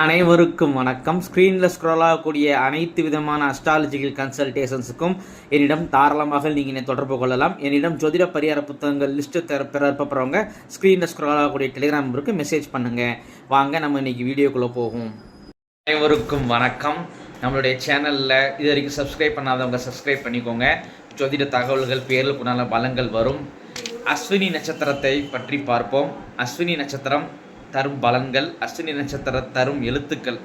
அனைவருக்கும் வணக்கம். ஸ்க்ரீனில் ஸ்க்ரோல் ஆகக்கூடிய அனைத்து விதமான அஸ்ட்ராலஜிக்கல் கன்சல்டேஷன்ஸுக்கும் என்னிடம் தாராளமாக நீங்கள் தொடர்பு கொள்ளலாம். என்னிடம் ஜோதிட பரிகார புத்தகங்கள் லிஸ்ட்டு பெறப்படுறவங்க ஸ்க்ரீனில் ஸ்க்ரோல் ஆகக்கூடிய டெலிகிராம் நம்பருக்கு மெசேஜ் பண்ணுங்கள். வாங்க நம்ம இன்றைக்கி வீடியோக்குள்ளே போகும். அனைவருக்கும் வணக்கம். நம்மளுடைய சேனலில் இது வரைக்கும் சப்ஸ்கிரைப் பண்ணாதவங்க சப்ஸ்கிரைப் பண்ணிக்கோங்க. ஜோதிட தகவல்கள் பேர்களுக்குண்டான பலங்கள் வரும். அஸ்வினி நட்சத்திரத்தை பற்றி பார்ப்போம். அஸ்வினி நட்சத்திரம் தரும் பலன்கள், அஸ்வினி நட்சத்திர தரும் எழுத்துக்கள்,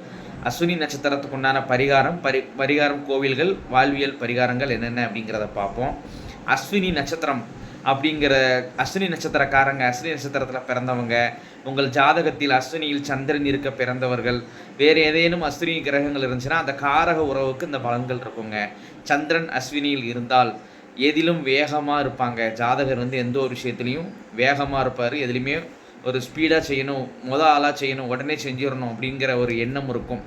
அஸ்வினி நட்சத்திரத்துக்கு உண்டான பரிகாரம் கோவில்கள், வாழ்வியல் பரிகாரங்கள் என்னென்ன அப்படிங்கிறத பார்ப்போம். அஸ்வினி நட்சத்திரம் அப்படிங்கிற அஸ்வினி நட்சத்திரக்காரங்க, அஸ்வினி நட்சத்திரத்தில் பிறந்தவங்க, உங்கள் ஜாதகத்தில் அஸ்வினியில் சந்திரன் இருக்க பிறந்தவர்கள், வேறு ஏதேனும் அஸ்வினி கிரகங்கள் இருந்துச்சுன்னா அந்த காரக உறவுக்கு இந்த பலன்கள் இருக்குங்க. சந்திரன் அஸ்வினியில் இருந்தால் எதிலும் வேகமாக இருப்பாங்க. ஜாதகர் எந்த ஒரு விஷயத்துலையும் வேகமாக இருப்பார். எதுலையுமே ஒரு ஸ்பீடாக செய்யணும், ஆளாக செய்யணும், உடனே செஞ்சிடணும் அப்படிங்கிற ஒரு எண்ணம் இருக்கும்.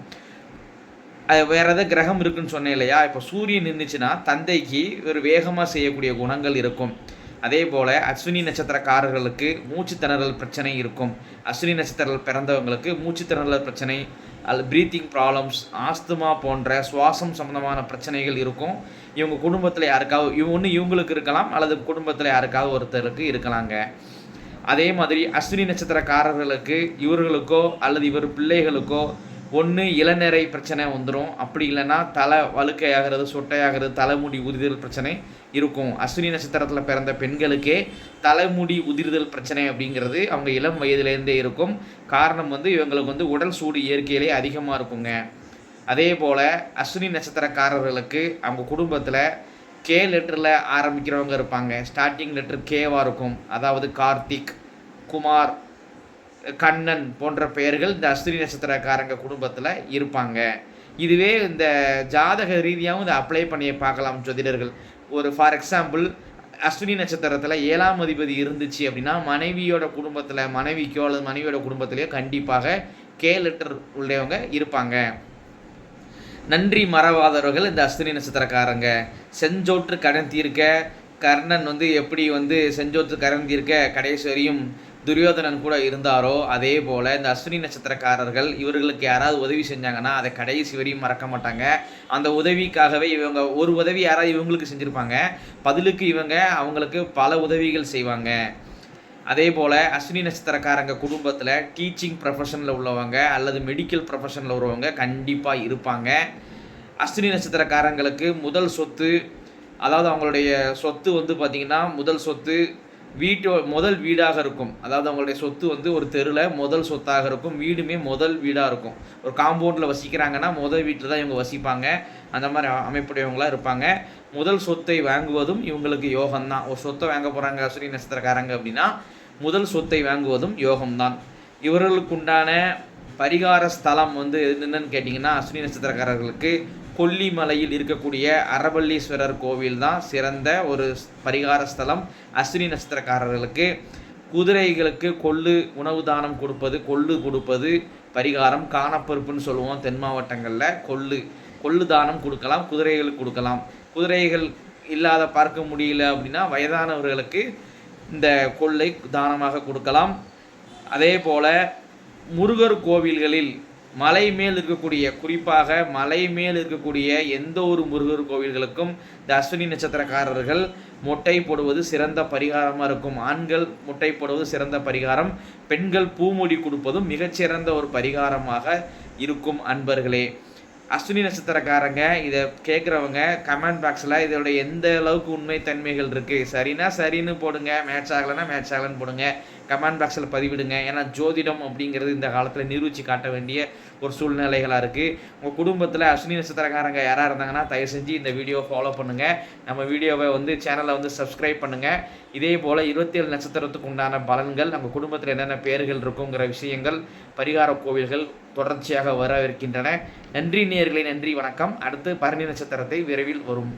அது வேறு எதாவது கிரகம் இருக்குதுன்னு சொன்னேன் இல்லையா? இப்போ சூரியன் இருந்துச்சுன்னா தந்தைக்கு ஒரு வேகமாக செய்யக்கூடிய குணங்கள் இருக்கும். அதே போல் அஸ்வினி நட்சத்திரக்காரர்களுக்கு மூச்சு திணறல் பிரச்சனை இருக்கும். அஸ்வினி நட்சத்திரம் பிறந்தவங்களுக்கு மூச்சு திணறல் பிரச்சனை, ப்ரீத்திங் ப்ராப்ளம்ஸ், ஆஸ்துமா போன்ற சுவாசம் சம்பந்தமான பிரச்சனைகள் இருக்கும். இவங்க குடும்பத்தில் யாருக்காவது இவங்களுக்கு இருக்கலாம், அல்லது குடும்பத்தில் யாருக்காவது ஒருத்தருக்கு இருக்கலாங்க. அதே மாதிரி அஸ்வினி நட்சத்திரக்காரர்களுக்கு இவர்களுக்கோ அல்லது இவர் பிள்ளைகளுக்கோ ஒன்று இளநரை பிரச்சனை வந்துடும். அப்படி இல்லைன்னா தலை வழுக்கையாகிறது, சொட்டையாகிறது, தலைமுடி உதிர்தல் பிரச்சனை இருக்கும். அஸ்வினி நட்சத்திரத்தில் பிறந்த பெண்களுக்கே தலைமுடி உதிர்தல் பிரச்சனை அப்படிங்கிறது அவங்க இளம் வயதுலேருந்தே இருக்கும். காரணம் இவங்களுக்கு உடல் சூடு இயற்கையிலே அதிகமாக இருக்குங்க. அதே போல் அஸ்வினி நட்சத்திரக்காரர்களுக்கு அவங்க குடும்பத்தில் கே லெட்டரில் ஆரம்பிக்கிறவங்க இருப்பாங்க. ஸ்டார்டிங் லெட்டர் கேவாக இருக்கும். அதாவது கார்த்திக், குமார், கண்ணன் போன்ற பெயர்கள் இந்த அஸ்வினி நட்சத்திரக்காரங்க குடும்பத்தில் இருப்பாங்க. இதுவே இந்த ஜாதக ரீதியாகவும் இதை அப்ளை பண்ணி பார்க்கலாம் ஜோதிடர்கள். ஒரு ஃபார் எக்ஸாம்பிள் அஸ்வினி நட்சத்திரத்தில் 7ஆம் அதிபதி இருந்துச்சு அப்படின்னா மனைவியோட குடும்பத்தில், மனைவிக்கோ அல்லது மனைவியோட குடும்பத்திலேயோ கண்டிப்பாக கே லெட்டர் உள்ளவங்க இருப்பாங்க. நன்றி மறவாதவர்கள் இந்த அஸ்வினி நட்சத்திரக்காரங்க. செஞ்சோற்று கடன் தீர்க்க கர்ணன் எப்படி செஞ்சோற்று கடன் தீர்க்க கடைசி வரையும் துரியோதனன் கூட இருந்தாரோ, அதே போல் இந்த அஸ்வினி நட்சத்திரக்காரர்கள் இவர்களுக்கு யாராவது உதவி செஞ்சாங்கன்னா அதை கடைசி வரையும் மறக்க மாட்டாங்க. அந்த உதவிக்காகவே இவங்க ஒரு உதவி யாராவது இவங்களுக்கு செஞ்சுருப்பாங்க, பதிலுக்கு இவங்க அவங்களுக்கு பல உதவிகள் செய்வாங்க. அதே போல் அஸ்வினி நட்சத்திரக்காரங்க குடும்பத்தில் டீச்சிங் ப்ரொஃபஷனில் உள்ளவங்க அல்லது மெடிக்கல் ப்ரொஃபஷனில் உள்ளவங்க கண்டிப்பாக இருப்பாங்க. அஸ்வினி நட்சத்திரக்காரங்களுக்கு முதல் சொத்து, அதாவது அவங்களுடைய சொத்து பார்த்திங்கன்னா முதல் சொத்து முதல் வீடாக இருக்கும். அதாவது அவங்களுடைய சொத்து ஒரு தெருவில் முதல் சொத்தாக இருக்கும். வீடுமே முதல் வீடாக இருக்கும். ஒரு காம்பவுண்டில் வசிக்கிறாங்கன்னா முதல் வீட்டில் தான் இவங்க வசிப்பாங்க. அந்த மாதிரி அமைப்புடையவங்களாக இருப்பாங்க. முதல் சொத்தை வாங்குவதும் இவங்களுக்கு யோகம்தான். ஒரு சொத்தை வாங்க போகிறாங்க அஸ்வினி நட்சத்திரக்காரங்க அப்படின்னா முதல் சொத்தை வாங்குவதும் யோகம்தான். இவர்களுக்குண்டான பரிகார ஸ்தலம் என்னென்னு கேட்டிங்கன்னா அஸ்வினி நட்சத்திரக்காரர்களுக்கு கொல்லிமலையில் இருக்கக்கூடிய அரபல்லீஸ்வரர் கோவில் தான் சிறந்த ஒரு பரிகார ஸ்தலம். அஸ்வினி நட்சத்திரக்காரர்களுக்கு குதிரைகளுக்கு உணவு தானம் கொடுப்பது பரிகாரம். காணப்பருப்புன்னு சொல்லுவோம் தென் மாவட்டங்களில். கொள்ளு தானம் கொடுக்கலாம், குதிரைகளுக்கு கொடுக்கலாம். குதிரைகள் இல்லாத பார்க்க முடியல அப்படின்னா வயதானவர்களுக்கு இந்த கொள்ளை தானமாக கொடுக்கலாம். அதே போல் முருகர் கோவில்களில் மலை மேல் இருக்கக்கூடிய, குறிப்பாக மலை மேல் இருக்கக்கூடிய எந்த ஒரு முருகர் கோவில்களுக்கும் இந்த அஸ்வினி நட்சத்திரக்காரர்கள் மொட்டை போடுவது சிறந்த பரிகாரமாக இருக்கும். ஆண்கள் மொட்டை போடுவது சிறந்த பரிகாரம், பெண்கள் பூமுடி கொடுப்பதும் மிகச்சிறந்த ஒரு பரிகாரமாக இருக்கும். அன்பர்களே, அஸ்வினி நட்சத்திரக்காரங்க இதை கேட்குறவங்க கமெண்ட் பாக்ஸில் இதோட எந்த அளவுக்கு உண்மை தன்மைகள் இருக்குது, சரினா சரின்னு போடுங்க, மேட்ச் ஆகலைன்னா மேட்ச் ஆகலைன்னு போடுங்க, கமெண்ட் பாக்ஸில் பதிவிடுங்க. ஏன்னா ஜோதிடம் அப்படிங்கிறது இந்த காலத்தில் நிரூபித்து காட்ட வேண்டிய ஒரு சூழ்நிலைகளாக இருக்குது. உங்கள் குடும்பத்தில் அஸ்வினி நட்சத்திரக்காரங்க யாராக இருந்தாங்கன்னா தயவு செஞ்சு இந்த வீடியோ ஃபாலோ பண்ணுங்கள். நம்ம வீடியோவை சேனலை சப்ஸ்கிரைப் பண்ணுங்கள். இதே போல் 27 நட்சத்திரத்துக்கு உண்டான பலன்கள், நம்ம குடும்பத்தில் என்னென்ன பேர்கள் இருக்குங்கிற விஷயங்கள், பரிகார கோவில்கள் தொடர்ச்சியாக வரவிருக்கின்றன. நன்றி நேயர்களே, நன்றி, வணக்கம். அடுத்து பரணி நட்சத்திரத்தை விரைவில் வரும்.